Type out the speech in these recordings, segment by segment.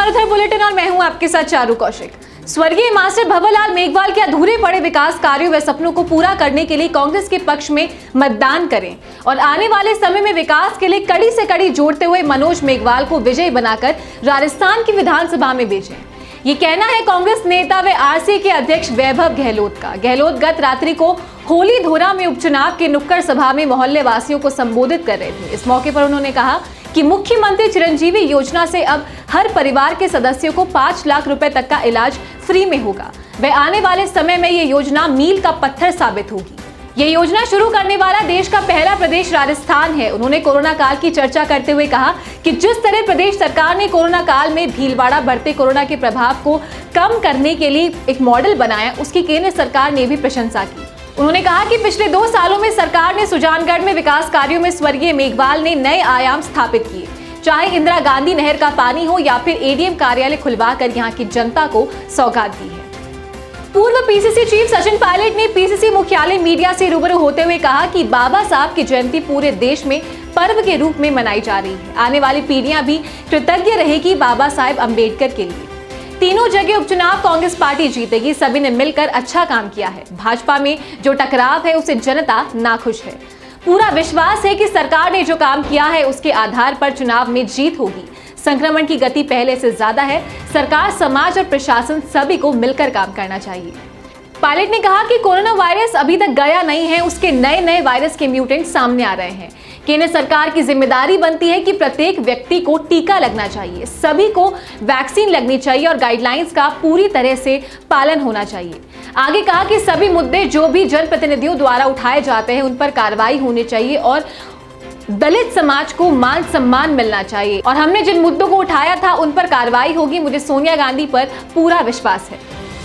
Marudhar bulletin और मैं हूं आपके साथ चारू कौशिक। स्वर्गीय मास्टर भंवरलाल मेघवाल के अधूरे पड़े विकास कार्यों व सपनों को पूरा करने के लिए कांग्रेस के पक्ष में मतदान करें और आने वाले समय में विकास के लिए कड़ी से कड़ी जोड़ते हुए मनोज मेघवाल को विजयी बनाकर राजस्थान की विधानसभा में भेजें। ये कहना है कांग्रेस नेता व आरसी के अध्यक्ष वैभव गहलोत का। गहलोत गत रात्रि को होली धोरा में उपचुनाव के नुक्कड़ सभा में मोहल्ले वासियों को संबोधित कर रहे थे। इस मौके पर उन्होंने कहा कि मुख्यमंत्री चिरंजीवी योजना से अब हर परिवार के सदस्यों को 5 लाख रुपए तक का इलाज फ्री में होगा। वह आने वाले समय में ये योजना मील का पत्थर साबित होगी। ये योजना शुरू करने वाला देश का पहला प्रदेश राजस्थान है। उन्होंने कोरोना काल की चर्चा करते हुए कहा कि जिस तरह प्रदेश सरकार ने कोरोना काल में भीलवाड़ा बढ़ते कोरोना के प्रभाव को कम करने के लिए एक मॉडल बनाया, उसकी केंद्र सरकार ने भी प्रशंसा की। उन्होंने कहा कि पिछले 2 सालों में सरकार ने सुजानगढ़ में विकास कार्यों में स्वर्गीय मेघवाल ने नए आयाम स्थापित किए, चाहे इंदिरा गांधी नहर का पानी हो या फिर एडीएम कार्यालय खुलवाकर यहां की जनता को सौगात दी है। पूर्व पीसीसी चीफ सचिन पायलट ने पीसीसी मुख्यालय मीडिया से रूबरू होते हुए कहा कि बाबा साहब की जयंती पूरे देश में पर्व के रूप में मनाई जा रही है। आने वाली पीढ़ियां भी कृतज्ञ रहेगी बाबा साहेब अम्बेडकर के लिए। तीनों जगह उपचुनाव कांग्रेस पार्टी जीतेगी। सभी ने मिलकर अच्छा काम किया है। भाजपा में जो टकराव है उससे जनता नाखुश है। पूरा विश्वास है कि सरकार ने जो काम किया है उसके आधार पर चुनाव में जीत होगी। संक्रमण की गति पहले से ज्यादा है। सरकार, समाज और प्रशासन सभी को मिलकर काम करना चाहिए। पायलट ने कहा कि कोरोना वायरस अभी तक गया नहीं है, उसके नए नए वायरस के म्यूटेंट सामने आ रहे हैं। केंद्र सरकार की जिम्मेदारी बनती है कि प्रत्येक व्यक्ति को टीका लगना चाहिए, सभी को वैक्सीन लगनी चाहिए और गाइडलाइंस का पूरी तरह से पालन होना चाहिए। आगे कहा कि सभी मुद्दे जो भी जनप्रतिनिधियों द्वारा उठाए जाते हैं उन पर कार्रवाई होनी चाहिए और दलित समाज को मान सम्मान मिलना चाहिए और हमने जिन मुद्दों को उठाया था उन पर कार्रवाई होगी। मुझे सोनिया गांधी पर पूरा विश्वास है।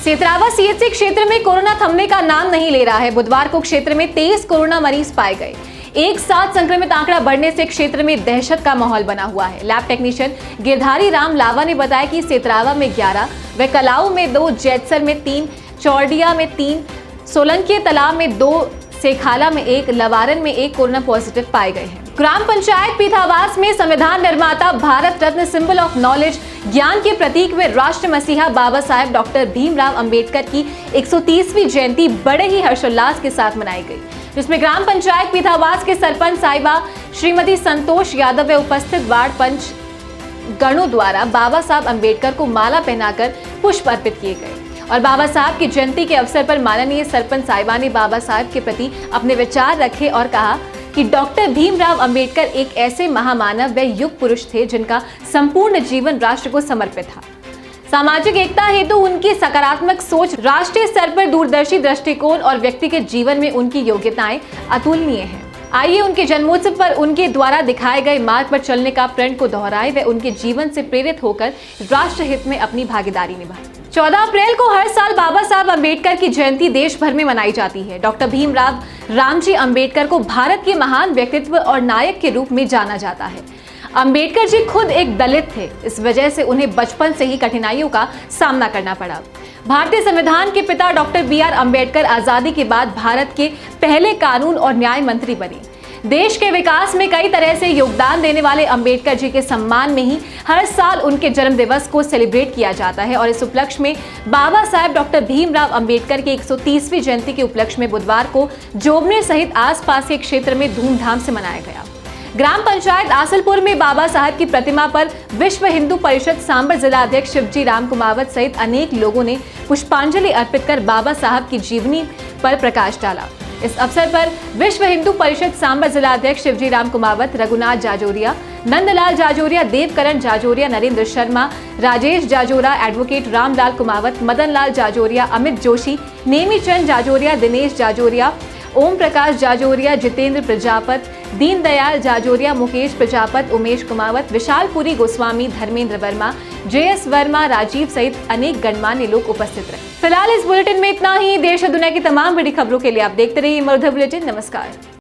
सेतरावा सीएचसी क्षेत्र में कोरोना थमने का नाम नहीं ले रहा है। बुधवार को क्षेत्र में 23 कोरोना मरीज पाए गए। एक साथ संक्रमित आंकड़ा बढ़ने से क्षेत्र में दहशत का माहौल बना हुआ है। लैब टेक्नीशियन गिरधारी राम लावा ने बताया कि सेतरावा में 11, व कलाऊ में 2, जैतसर में 3, चौड़िया में 3, सोलंकी तालाब में 2, सेखाला में 1, लवारन में 1 कोरोना पॉजिटिव पाए गए हैं। ग्राम पंचायत पीथावास में संविधान निर्माता, Bharat Ratna, symbol of knowledge, ज्ञान के प्रतीक व राष्ट्र मसीहा बाबा साहेब डॉक्टर भीमराव अंबेडकर की 130वीं जयंती बड़े ही हर्षोल्लास के साथ मनाई गई, जिसमें ग्राम पंचायत पीथावास के सरपंच साहिबा श्रीमती संतोष यादव व उपस्थित वार्ड पंच गणों द्वारा बाबा साहब अंबेडकर को माला पहनाकर पुष्प अर्पित किए गए और बाबा साहब की जयंती के अवसर पर माननीय सरपंच साहिबा ने बाबा साहब के प्रति अपने विचार रखे और कहा कि डॉक्टर भीमराव अंबेडकर एक ऐसे महामानव व युग पुरुष थे जिनका संपूर्ण जीवन राष्ट्र को समर्पित था। सामाजिक एकता हेतु उनकी सकारात्मक सोच, राष्ट्रीय स्तर पर दूरदर्शी दृष्टिकोण और व्यक्तिगत जीवन में उनकी योग्यताएं अतुलनीय हैं। आइए उनके जन्मोत्सव पर उनके द्वारा दिखाए गए मार्ग पर चलने का प्रण को दोहराएं व उनके जीवन से प्रेरित होकर राष्ट्र हित में अपनी भागीदारी निभाएं। 14 अप्रैल को हर साल बाबा साहब अम्बेडकर की जयंती देश भर में मनाई जाती है। डॉक्टर भीमराव रामजी अम्बेडकर को भारत के महान व्यक्तित्व और नायक के रूप में जाना जाता है। अम्बेडकर जी खुद एक दलित थे, इस वजह से उन्हें बचपन से ही कठिनाइयों का सामना करना पड़ा। भारतीय संविधान के पिता डॉक्टर BR अम्बेडकर आजादी के बाद भारत के पहले कानून और न्याय मंत्री बने। देश के विकास में कई तरह से योगदान देने वाले अम्बेडकर जी के सम्मान में ही हर साल उनके जन्म दिवस को सेलिब्रेट किया जाता है और इस उपलक्ष्य में बाबा साहेब डॉक्टर भीमराव अम्बेडकर की 130वीं जयंती के उपलक्ष्य में बुधवार को जोबनेर सहित आसपास के क्षेत्र में धूमधाम से मनाया गया। ग्राम पंचायत आसलपुर में बाबा साहब की प्रतिमा पर विश्व हिंदू परिषद सांबर जिला अध्यक्ष शिवजी राम कुमावत सहित अनेक लोगों ने पुष्पांजलि अर्पित कर बाबा साहब की जीवनी पर प्रकाश डाला। इस अवसर पर विश्व हिंदू परिषद सांबर जिला अध्यक्ष शिवजी राम कुमावत, रघुनाथ जाजोरिया, नंदलाल जाजोरिया, देवकरण जाजोरिया, नरेंद्र शर्मा, राजेश जाजोरा, एडवोकेट रामलाल कुमावत, मदन लाल जाजोरिया, अमित जोशी, नेमीचंद जाजोरिया, दिनेश जाजोरिया, ओम प्रकाश जाजोरिया, जितेंद्र प्रजापत, दीनदयाल जाजोरिया, मुकेश प्रजापत, उमेश कुमावत, विशालपुरी गोस्वामी, धर्मेंद्र वर्मा, JS वर्मा, राजीव सहित अनेक गणमान्य लोग उपस्थित रहे। फिलहाल इस बुलेटिन में इतना ही। देश और दुनिया की तमाम बड़ी खबरों के लिए आप देखते रहिए मरुधर बुलेटिन। नमस्कार।